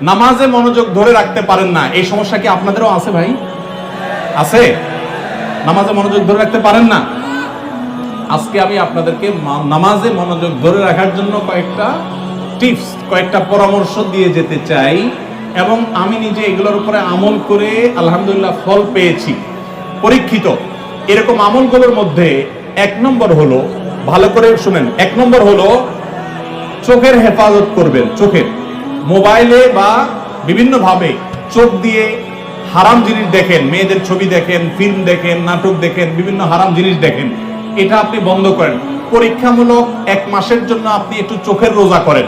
নামাজে মনোযোগ ধরে রাখতে পারেন না, এই সমস্যা কি আপনাদেরও আছে ভাই? আছে? নামাজে মনোযোগ ধরে রাখতে পারেন না? আজকে আমি আপনাদেরকে নামাজে মনোযোগ ধরে রাখার জন্য কয়েকটা টিপস, কয়েকটা পরামর্শ দিয়ে যেতে চাই, এবং আমি নিজে এগুলোর উপরে আমল করে আলহামদুলিল্লাহ ফল পেয়েছি, পরীক্ষিত। এরকম আমলগুলোর মধ্যে এক নম্বর হলো, ভালো করে শুনেন, এক নম্বর হলো চোখের হেফাজত করবেন। চোখের, মোবাইলে বা বিভিন্ন ভাবে চোখ দিয়ে হারাম জিনিস দেখেন, মেয়েদের ছবি দেখেন, ফিল্ম দেখেন, নাটক দেখেন, বিভিন্ন হারাম জিনিস দেখেন, এটা আপনি বন্ধ করেন। পরীক্ষামূলক 1 মাসের জন্য আপনি একটু চোখের রোজা করেন,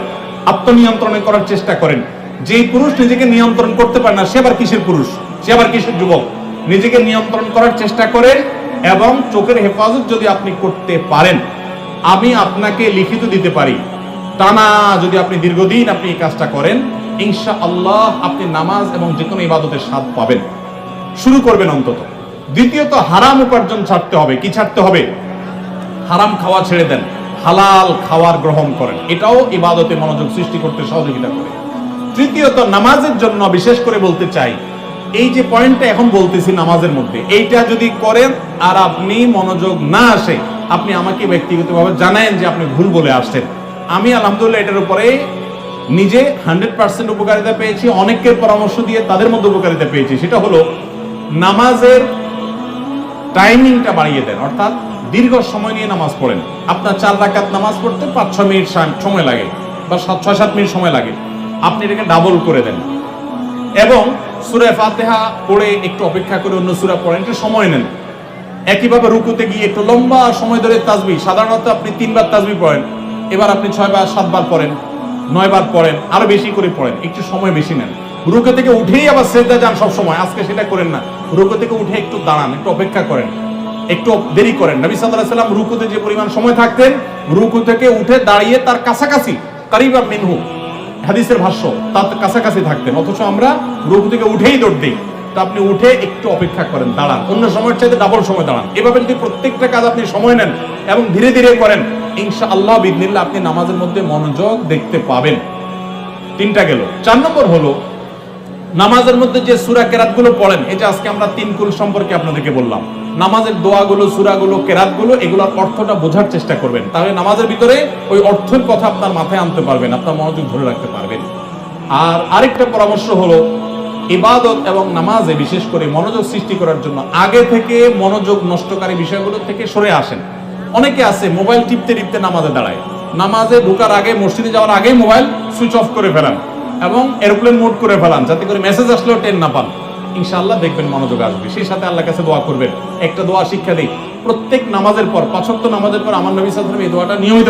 আত্মনিয়ন্ত্রণে করার চেষ্টা করেন। যেই পুরুষ নিজেকে নিয়ন্ত্রণ করতে পারে না, সে আবার কিসের পুরুষ, সে আবার কিসের যুবক? নিজেকে নিয়ন্ত্রণ করার চেষ্টা করেন, এবং চোখের হেফাজত যদি আপনি করতে পারেন, আমি আপনাকে লিখিত দিতে পারি, টানা যদি আপনি দীর্ঘদিন আপনি এই কাজটা করেন, ইনশাআল্লাহ আপনি নামাজ এবং যে কোনো ইবাদতের স্বাদ পাবেন। শুরু করবেন অন্তত। দ্বিতীয়ত, হারাম উপার্জন ছাড়তে হবে। কি ছাড়তে হবে? হারাম খাওয়া ছেড়ে দেন, হালাল খাওয়ার গ্রহণ করেন, এটাও ইবাদতে মনোযোগ সৃষ্টি করতে সহযোগিতা করে। তৃতীয়ত, নামাজের জন্য বিশেষ করে বলতে চাই, এই যে পয়েন্টটা এখন বলতেছি নামাজের মধ্যে, এইটা যদি করেন আর আপনি মনোযোগ না আসে, আপনি আমাকে ব্যক্তিগতভাবে জানায়েন যে আপনি ভুল বলে আসছেন। আমি আলহামদুলিল্লাহ এটার উপরে নিজে 100% উপকারিতা পেয়েছি, অনেকের পরামর্শ দিয়ে তাদের মধ্যে উপকারিতা পেয়েছি। সেটা হলো নামাজের টাইমিংটা বাড়িয়ে দেন, অর্থাৎ দীর্ঘ সময় নিয়ে নামাজ পড়েন। আপনার 4 রাকাত নামাজ পড়তে 5-6 মিনিট সময় লাগে, বা 6-7 মিনিট সময় লাগে, আপনি এটাকে ডাবল করে দেন, এবং সূরা ফাতিহা পড়ে একটু অপেক্ষা করে অন্য সূরা পড়েন, একটু সময় নেন। একইভাবে রুকুতে গিয়ে একটু লম্বা সময় ধরে তাসবিহ, সাধারণত আপনি 3 বার তাসবিহ পড়েন, এবার আপনি 6 বার 7 বার পড়েন, 9 বার পড়েন, আরো বেশি করে পড়েন, একটু সময় বেশি নেন। রুকু থেকে উঠেই আবার সিজদা যান সব সময়, আজকে সেটা করেন না। রুকু থেকে উঠে একটু দাঁড়ান, একটু অপেক্ষা করেন, একটু দেরি করেন। নবী সাল্লাল্লাহু আলাইহি ওয়াসাল্লাম রুকুতে যে পরিমাণ সময় থাকতেন, রুকু থেকে উঠে দাঁড়িয়ে তার কাছাকাছি, কারিবা মিনহু হাদিসের ভাষ্য, তার কাছাকাছি থাকতেন, অথচ আমরা রুকু থেকে উঠেই দৌড় দিই। তো আপনি উঠে একটু অপেক্ষা করেন, দাঁড়ান, অন্য সময়ের চাইতে ডাবল সময় দাঁড়ান। এভাবে যদি প্রত্যেকটা কাজ আপনি সময় নেন এবং ধীরে ধীরে করেন, ইনশাআল্লাহ বিইذনিল্লাহ আপনি নামাজের মধ্যে মনোযোগ দেখতে পাবেন। 3টা গেল। 4 নম্বর হলো নামাজের মধ্যে যে সূরা কেরাতগুলো পড়েন, এই যে আজকে আমরা 3 কুল সম্পর্কে আপনাদেরকে বললাম, নামাজের দোয়াগুলো, সূরাগুলো, কেরাতগুলো, এগুলোর অর্থটা বোঝার চেষ্টা করবেন। তাহলে নামাজের ভিতরে ওই অর্থের কথা আপনার মাথায় আনতে পারবেন, আপনার মনোযোগ ধরে রাখতে পারবেন। আর আরেকটা পরামর্শ হলো, ইবাদত এবং নামাজে বিশেষ করে মনোযোগ সৃষ্টি করার জন্য আগে থেকে মনোযোগ নষ্টকারী বিষয়গুলো থেকে সরে আসেন। অনেকে আছে মোবাইল টিপতে টিপতে নামাজে দাঁড়ায়, নামাজে ঢোকার আগে, মসজিদে যাওয়ার আগে মোবাইল সুইচ অফ করে ফেলান এবং এরোপ্লেন মোড করে ফেলান, যাতে করে মেসেজ আসলেও টের না পান। ইনশাআল্লাহ দেখবেন মনোযোগ আসবে। সেই সাথে আল্লাহর কাছে দোয়া করবেন। একটা দোয়া শিক্ষা দেই, প্রত্যেক নামাজের পর, 5 ওয়াক্ত নামাজের পর আমার নবী সাল্লাল্লাহু আলাইহি ওয়াসাল্লাম এই দোয়াটা নিয়মিত